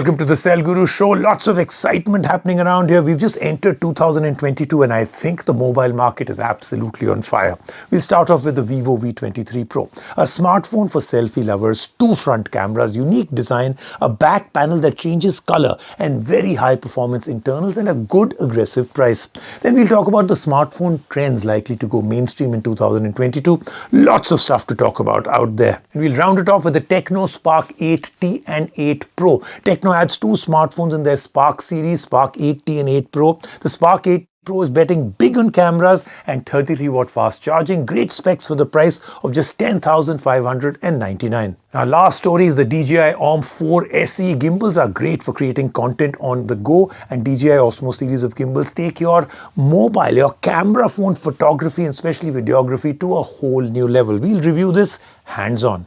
Welcome to the Cell Guru Show. Lots of excitement happening around here. We've just entered 2022 and I think the mobile market is absolutely on fire. We'll start off with the Vivo V23 Pro, a smartphone for selfie lovers, 2 front cameras, unique design, a back panel that changes color and very high performance internals and a good aggressive price. Then we'll talk about the smartphone trends likely to go mainstream in 2022. Lots of stuff to talk about out there. And we'll round it off with the Tecno Spark 8T and 8 Pro. Tecno adds 2 smartphones in their Spark series, Spark 8T and 8 Pro. The Spark 8 Pro is betting big on cameras and 33-watt fast charging. Great specs for the price of just $10,599. Our last story is the DJI Osmo 4 SE. Gimbals are great for creating content on the go, and DJI Osmo series of gimbals take your mobile, your camera phone photography and especially videography to a whole new level. We'll review this hands-on.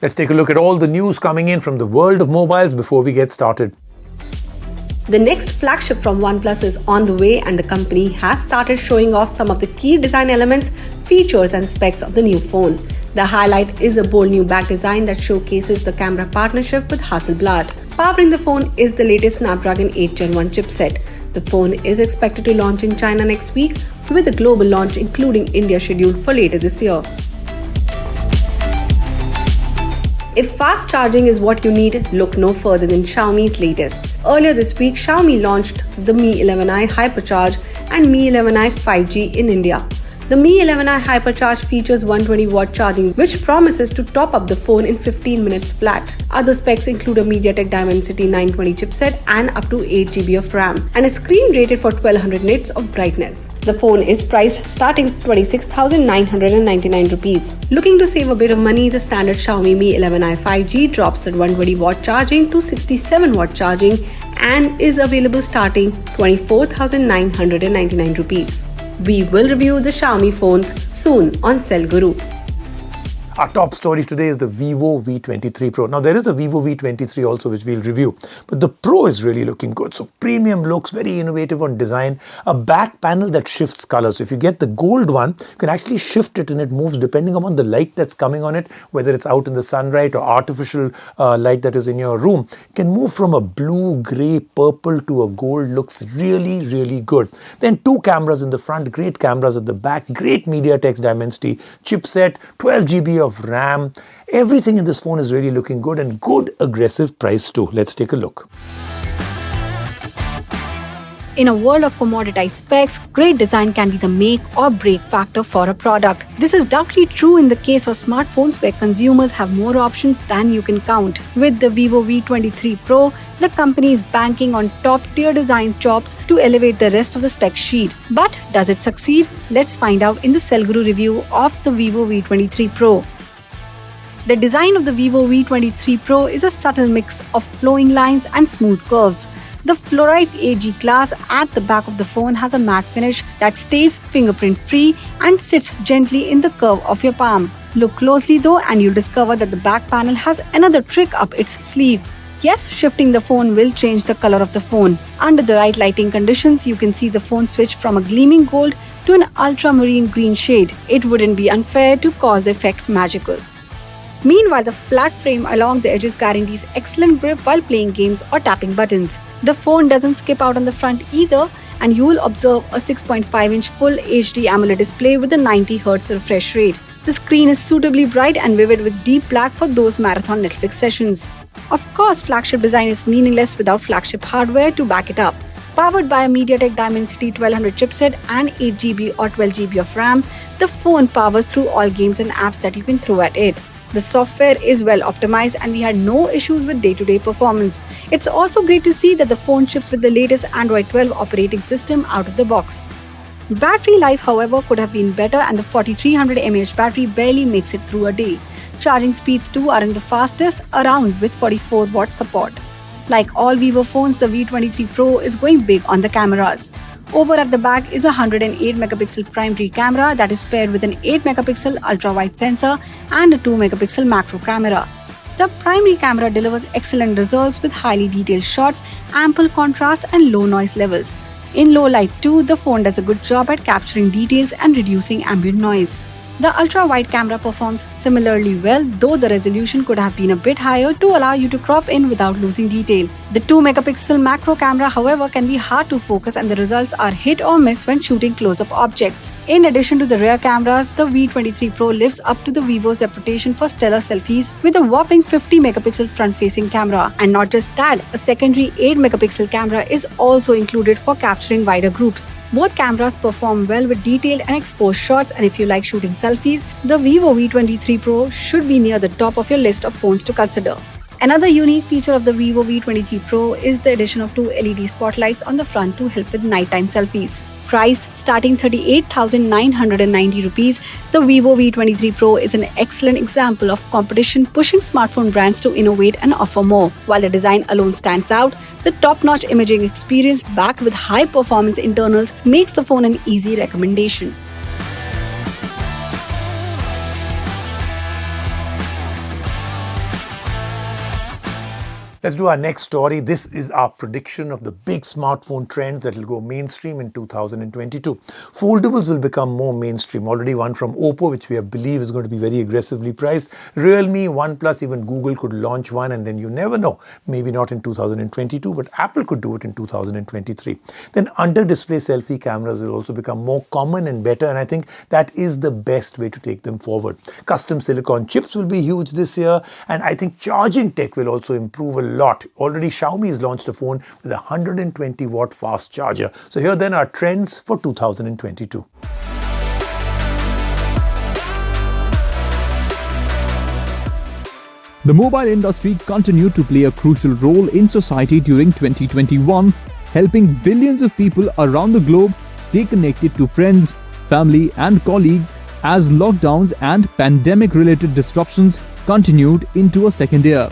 Let's take a look at all the news coming in from the world of mobiles before we get started. The next flagship from OnePlus is on the way, and the company has started showing off some of the key design elements, features and specs of the new phone. The highlight is a bold new back design that showcases the camera partnership with Hasselblad. Powering the phone is the latest Snapdragon 8 Gen 1 chipset. The phone is expected to launch in China next week, with the global launch including India scheduled for later this year. If fast charging is what you need, look no further than Xiaomi's latest. Earlier this week, Xiaomi launched the Mi 11i Hypercharge and Mi 11i 5G in India. The Mi 11i Hypercharge features 120-watt charging, which promises to top up the phone in 15 minutes flat. Other specs include a MediaTek Dimensity 920 chipset and up to 8 GB of RAM, and a screen rated for 1200 nits of brightness. The phone is priced starting at 26,999 rupees. Looking to save a bit of money, the standard Xiaomi Mi 11i 5G drops the 120-watt charging to 67-watt charging and is available starting 24,999 rupees. We will review the Xiaomi phones soon on Cell Guru. Our top story today is the Vivo V23 Pro. Now, there is a Vivo V23 also which we'll review, but the Pro is really looking good. So premium looks, very innovative on design, a back panel that shifts colors. So if you get the gold one, you can actually shift it and it moves depending upon the light that's coming on it, whether it's out in the sunlight or artificial light that is in your room. It can move from a blue, grey, purple to a gold. Looks really, really good. Then 2 cameras in the front, great cameras at the back, great MediaTek Dimensity chipset, 12 GB of RAM. Everything in this phone is really looking good and good aggressive price too. Let's take a look. In a world of commoditized specs, great design can be the make or break factor for a product. This is doubly true in the case of smartphones where consumers have more options than you can count. With the Vivo V23 Pro, the company is banking on top-tier design chops to elevate the rest of the spec sheet. But does it succeed? Let's find out in the Cell Guru review of the Vivo V23 Pro. The design of the Vivo V23 Pro is a subtle mix of flowing lines and smooth curves. The fluorite AG glass at the back of the phone has a matte finish that stays fingerprint-free and sits gently in the curve of your palm. Look closely though and you'll discover that the back panel has another trick up its sleeve. Yes, shifting the phone will change the color of the phone. Under the right lighting conditions, you can see the phone switch from a gleaming gold to an ultramarine green shade. It wouldn't be unfair to call the effect magical. Meanwhile, the flat frame along the edges guarantees excellent grip while playing games or tapping buttons. The phone doesn't skip out on the front either, and you will observe a 6.5-inch Full HD AMOLED display with a 90Hz refresh rate. The screen is suitably bright and vivid with deep black for those marathon Netflix sessions. Of course, flagship design is meaningless without flagship hardware to back it up. Powered by a MediaTek Dimensity 1200 chipset and 8 GB or 12 GB of RAM, the phone powers through all games and apps that you can throw at it. The software is well optimized and we had no issues with day-to-day performance. It's also great to see that the phone ships with the latest Android 12 operating system out of the box. Battery life, however, could have been better, and the 4300 mAh battery barely makes it through a day. Charging speeds too aren't the fastest around with 44-watt support. Like all Vivo phones, the V23 Pro is going big on the cameras. Over at the back is a 108-megapixel primary camera that is paired with an 8-megapixel ultra-wide sensor and a 2-megapixel macro camera. The primary camera delivers excellent results with highly detailed shots, ample contrast and low noise levels. In low light too, the phone does a good job at capturing details and reducing ambient noise. The ultra-wide camera performs similarly well, though the resolution could have been a bit higher to allow you to crop in without losing detail. The 2-megapixel macro camera, however, can be hard to focus and the results are hit or miss when shooting close-up objects. In addition to the rear cameras, the V23 Pro lives up to the Vivo's reputation for stellar selfies with a whopping 50-megapixel front-facing camera. And not just that, a secondary 8-megapixel camera is also included for capturing wider groups. Both cameras perform well with detailed and exposed shots, and if you like shooting selfies, the Vivo V23 Pro should be near the top of your list of phones to consider. Another unique feature of the Vivo V23 Pro is the addition of 2 LED spotlights on the front to help with nighttime selfies. Priced starting 38,990 rupees, the Vivo V23 Pro is an excellent example of competition pushing smartphone brands to innovate and offer more. While the design alone stands out, the top-notch imaging experience backed with high-performance internals makes the phone an easy recommendation. Let's do our next story. This is our prediction of the big smartphone trends that will go mainstream in 2022. Foldables will become more mainstream. Already one from Oppo, which we believe is going to be very aggressively priced. Realme, OnePlus, even Google could launch one, and then you never know. Maybe not in 2022, but Apple could do it in 2023. Then under-display selfie cameras will also become more common and better, and I think that is the best way to take them forward. Custom silicon chips will be huge this year, and I think charging tech will also improve a lot. Already Xiaomi has launched a phone with a 120-watt fast charger. So here then are trends for 2022. The mobile industry continued to play a crucial role in society during 2021, helping billions of people around the globe stay connected to friends, family and colleagues as lockdowns and pandemic-related disruptions continued into a second year.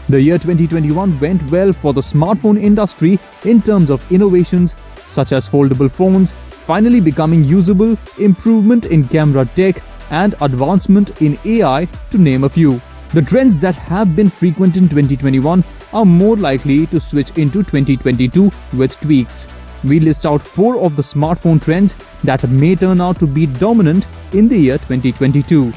The year 2021 went well for the smartphone industry in terms of innovations such as foldable phones finally becoming usable, improvement in camera tech, and advancement in AI, to name a few. The trends that have been frequent in 2021 are more likely to switch into 2022 with tweaks. We list out 4 of the smartphone trends that may turn out to be dominant in the year 2022.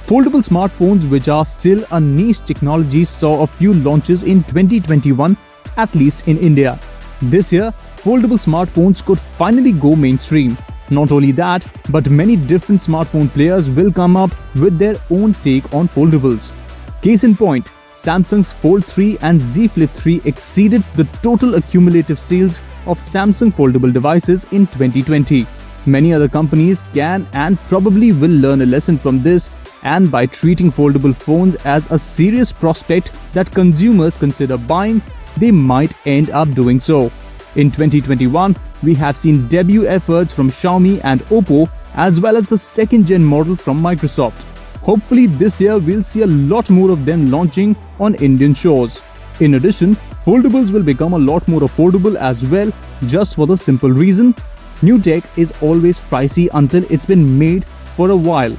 Foldable smartphones, which are still a niche technology, saw a few launches in 2021, at least in India. This year, foldable smartphones could finally go mainstream. Not only that, but many different smartphone players will come up with their own take on foldables. Case in point, Samsung's Fold 3 and Z Flip 3 exceeded the total accumulative sales of Samsung foldable devices in 2020. Many other companies can and probably will learn a lesson from this, and by treating foldable phones as a serious prospect that consumers consider buying, they might end up doing so. In 2021, we have seen debut efforts from Xiaomi and Oppo, as well as the second-gen model from Microsoft. Hopefully this year we'll see a lot more of them launching on Indian shores. In addition, foldables will become a lot more affordable as well, just for the simple reason new tech is always pricey until it's been made for a while.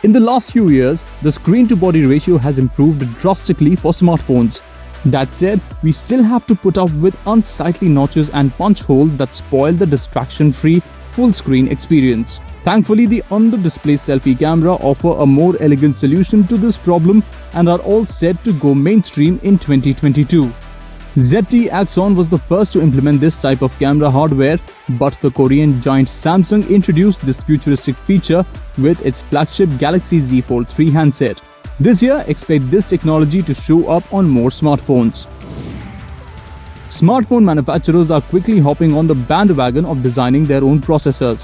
In the last few years, the screen-to-body ratio has improved drastically for smartphones. That said, we still have to put up with unsightly notches and punch holes that spoil the distraction-free full-screen experience. Thankfully, the under-display selfie camera offer a more elegant solution to this problem and are all set to go mainstream in 2022. ZTE Axon was the first to implement this type of camera hardware, but the Korean giant Samsung introduced this futuristic feature with its flagship Galaxy Z Fold 3 handset. This year, expect this technology to show up on more smartphones. Smartphone manufacturers are quickly hopping on the bandwagon of designing their own processors.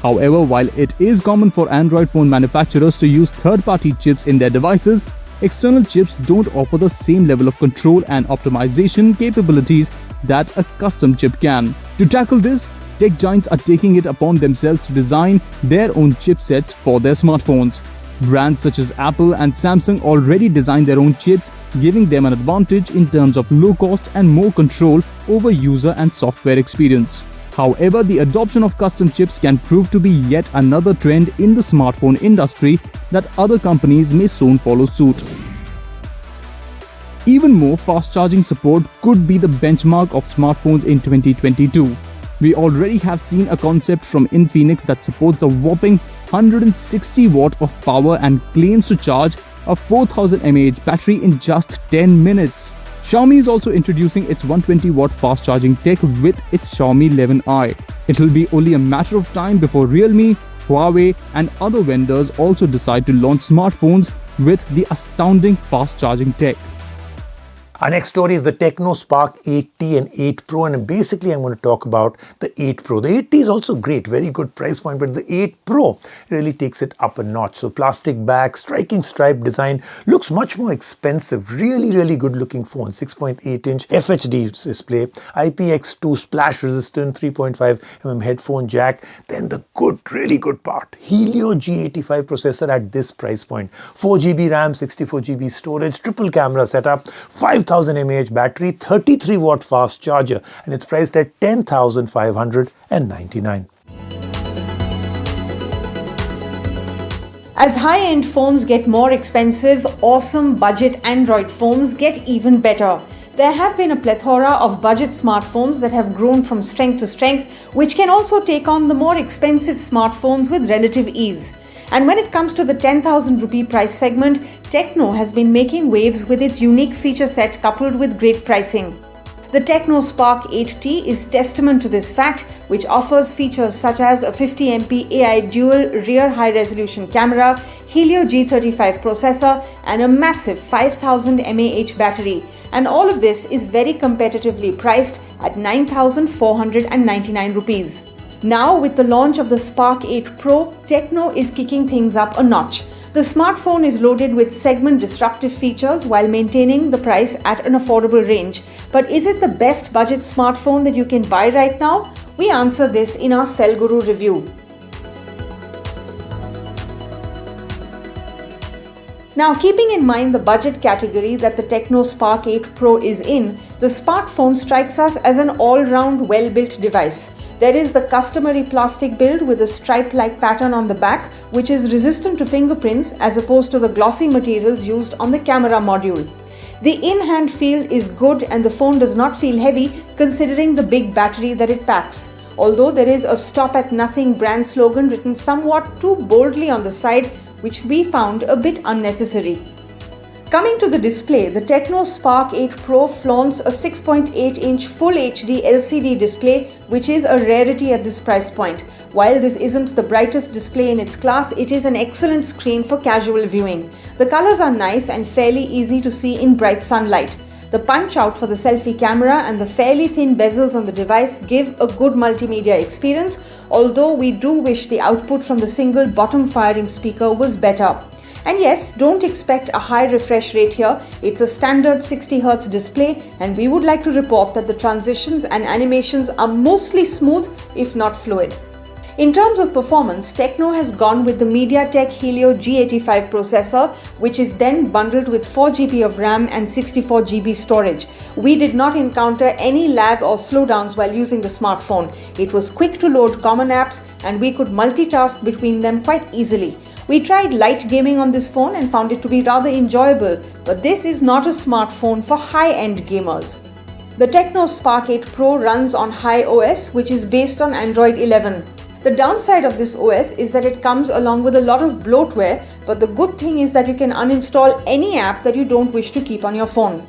However, while it is common for Android phone manufacturers to use third-party chips in their devices, external chips don't offer the same level of control and optimization capabilities that a custom chip can. To tackle this, tech giants are taking it upon themselves to design their own chipsets for their smartphones. Brands such as Apple and Samsung already design their own chips, giving them an advantage in terms of low cost and more control over user and software experience. However, the adoption of custom chips can prove to be yet another trend in the smartphone industry that other companies may soon follow suit. Even more fast charging support could be the benchmark of smartphones in 2022. We already have seen a concept from Infinix that supports a whopping 160 watt of power and claims to charge a 4000 mAh battery in just 10 minutes. Xiaomi is also introducing its 120 watt fast charging tech with its Xiaomi 11i. It will be only a matter of time before Realme, Huawei and other vendors also decide to launch smartphones with the astounding fast charging tech. Our next story is the Tecno Spark 8T and 8 Pro, and basically I'm going to talk about the 8 Pro. The 8T is also great, very good price point, but the 8 Pro really takes it up a notch. So plastic back, striking stripe design, looks much more expensive. Really good looking phone, 6.8-inch FHD display, IPX2 splash resistant, 3.5mm headphone jack. Then the really good part, Helio G85 processor at this price point, 4GB RAM, 64GB storage, triple camera setup, 5000 mAh battery, 33 watt fast charger, and it's priced at 10,599. As high-end phones get more expensive, awesome budget Android phones get even better. There have been a plethora of budget smartphones that have grown from strength to strength, which can also take on the more expensive smartphones with relative ease. And when it comes to the 10,000 rupee price segment, Tecno has been making waves with its unique feature set coupled with great pricing. The Tecno Spark 8T is testament to this fact, which offers features such as a 50MP AI dual rear high-resolution camera, Helio G35 processor and a massive 5000 mAh battery. And all of this is very competitively priced at 9,499 rupees. Now, with the launch of the Spark 8 Pro, Tecno is kicking things up a notch. The smartphone is loaded with segment-disruptive features while maintaining the price at an affordable range. But is it the best budget smartphone that you can buy right now? We answer this in our Cell Guru review. Now, keeping in mind the budget category that the Tecno Spark 8 Pro is in, the smartphone strikes us as an all-round well-built device. There is the customary plastic build with a stripe-like pattern on the back, which is resistant to fingerprints as opposed to the glossy materials used on the camera module. The in-hand feel is good and the phone does not feel heavy considering the big battery that it packs. Although there is a "Stop at Nothing" brand slogan written somewhat too boldly on the side, which we found a bit unnecessary. Coming to the display, the Tecno Spark 8 Pro flaunts a 6.8-inch Full HD LCD display, which is a rarity at this price point. While this isn't the brightest display in its class, it is an excellent screen for casual viewing. The colors are nice and fairly easy to see in bright sunlight. The punch-out for the selfie camera and the fairly thin bezels on the device give a good multimedia experience, although we do wish the output from the single bottom-firing speaker was better. And yes, don't expect a high refresh rate here. It's a standard 60Hz display, and we would like to report that the transitions and animations are mostly smooth, if not fluid. In terms of performance, Tecno has gone with the MediaTek Helio G85 processor, which is then bundled with 4GB of RAM and 64GB storage. We did not encounter any lag or slowdowns while using the smartphone. It was quick to load common apps, and we could multitask between them quite easily. We tried light gaming on this phone and found it to be rather enjoyable, but this is not a smartphone for high-end gamers. The Tecno Spark 8 Pro runs on HiOS, which is based on Android 11. The downside of this OS is that it comes along with a lot of bloatware, but the good thing is that you can uninstall any app that you don't wish to keep on your phone.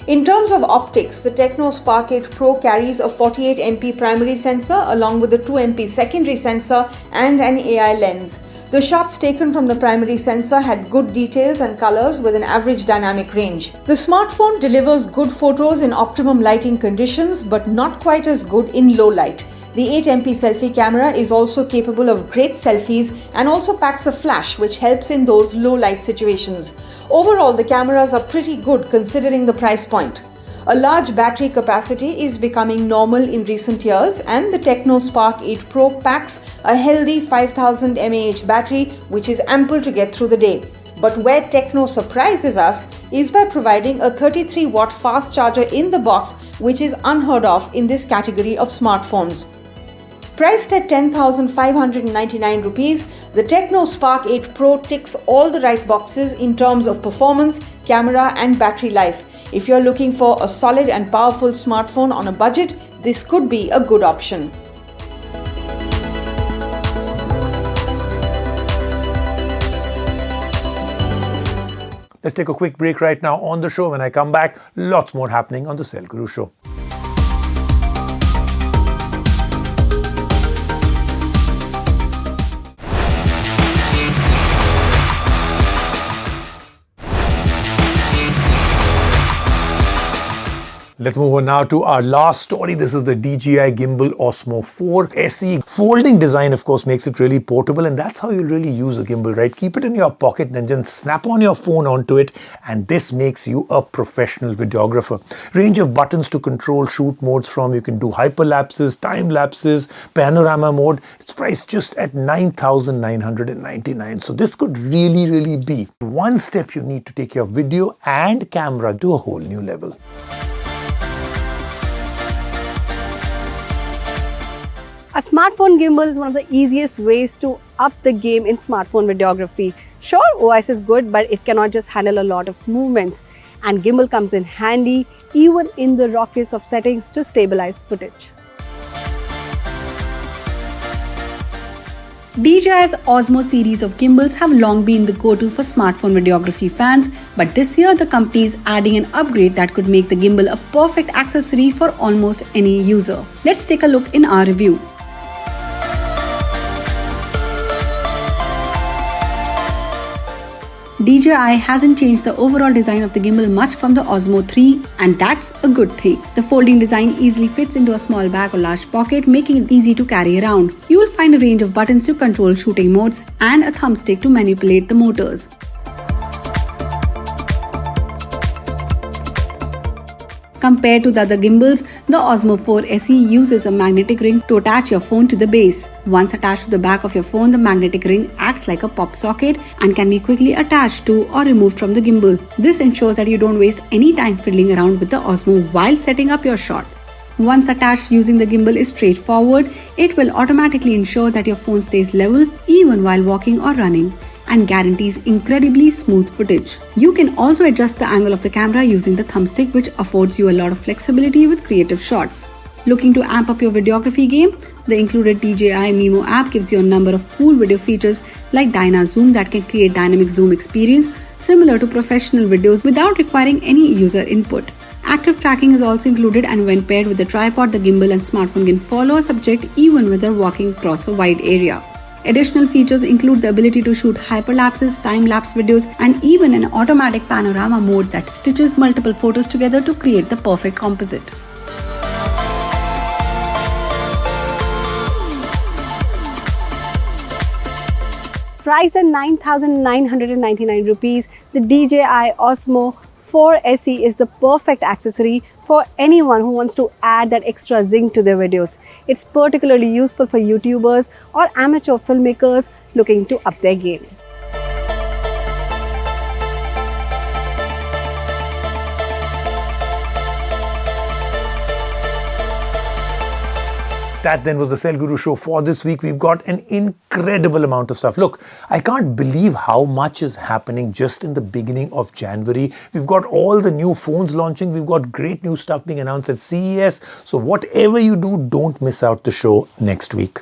In terms of optics, the Tecno Spark 8 Pro carries a 48MP primary sensor along with a 2MP secondary sensor and an AI lens. The shots taken from the primary sensor had good details and colors with an average dynamic range. The smartphone delivers good photos in optimum lighting conditions, but not quite as good in low light. The 8MP selfie camera is also capable of great selfies and also packs a flash, which helps in those low light situations. Overall, the cameras are pretty good considering the price point. A large battery capacity is becoming normal in recent years, and the Tecno Spark 8 Pro packs a healthy 5000 mAh battery, which is ample to get through the day. But where Tecno surprises us is by providing a 33-watt fast charger in the box, which is unheard of in this category of smartphones. Priced at 10,599 rupees, the Tecno Spark 8 Pro ticks all the right boxes in terms of performance, camera and battery life. If you're looking for a solid and powerful smartphone on a budget, this could be a good option. Let's take a quick break right now on the show. When I come back, lots more happening on the Cell Guru Show. Let's move on now to our last story. This is the DJI Gimbal Osmo 4 SE. Folding design, of course, makes it really portable, and that's how you really use a gimbal, right? Keep it in your pocket, then just snap on your phone onto it, and this makes you a professional videographer. Range of buttons to control shoot modes from. You can do hyperlapses, time lapses, panorama mode. It's priced just at $9,999. So this could really be one step you need to take your video and camera to a whole new level. A smartphone gimbal is one of the easiest ways to up the game in smartphone videography. Sure, OIS is good, but it cannot just handle a lot of movements. And gimbal comes in handy even in the rockiest of settings to stabilize footage. DJI's Osmo series of gimbals have long been the go-to for smartphone videography fans, but this year the company is adding an upgrade that could make the gimbal a perfect accessory for almost any user. Let's take a look in our review. DJI hasn't changed the overall design of the gimbal much from the Osmo 3, and that's a good thing. The folding design easily fits into a small bag or large pocket, making it easy to carry around. You will find a range of buttons to control shooting modes and a thumbstick to manipulate the motors. Compared to the other gimbals, the Osmo 4 SE uses a magnetic ring to attach your phone to the base. Once attached to the back of your phone, the magnetic ring acts like a pop socket and can be quickly attached to or removed from the gimbal. This ensures that you don't waste any time fiddling around with the Osmo while setting up your shot. Once attached, using the gimbal is straightforward. It will automatically ensure that your phone stays level even while walking or running, and guarantees incredibly smooth footage. You can also adjust the angle of the camera using the thumbstick, which affords you a lot of flexibility with creative shots. Looking to amp up your videography game? The included DJI Mimo app gives you a number of cool video features like Dyna Zoom that can create dynamic zoom experience similar to professional videos without requiring any user input. Active tracking is also included, and when paired with the tripod, the gimbal and smartphone can follow a subject even when they're walking across a wide area. Additional features include the ability to shoot hyperlapses, time-lapse videos, and even an automatic panorama mode that stitches multiple photos together to create the perfect composite. Priced at 9,999 rupees, the DJI Osmo 4 SE is the perfect accessory for anyone who wants to add that extra zing to their videos. It's particularly useful for YouTubers or amateur filmmakers looking to up their game. That then was the Cell Guru Show for this week. We've got an incredible amount of stuff. Look, I can't believe how much is happening just in the beginning of January. We've got all the new phones launching. We've got great new stuff being announced at CES. So whatever you do, don't miss out the show next week.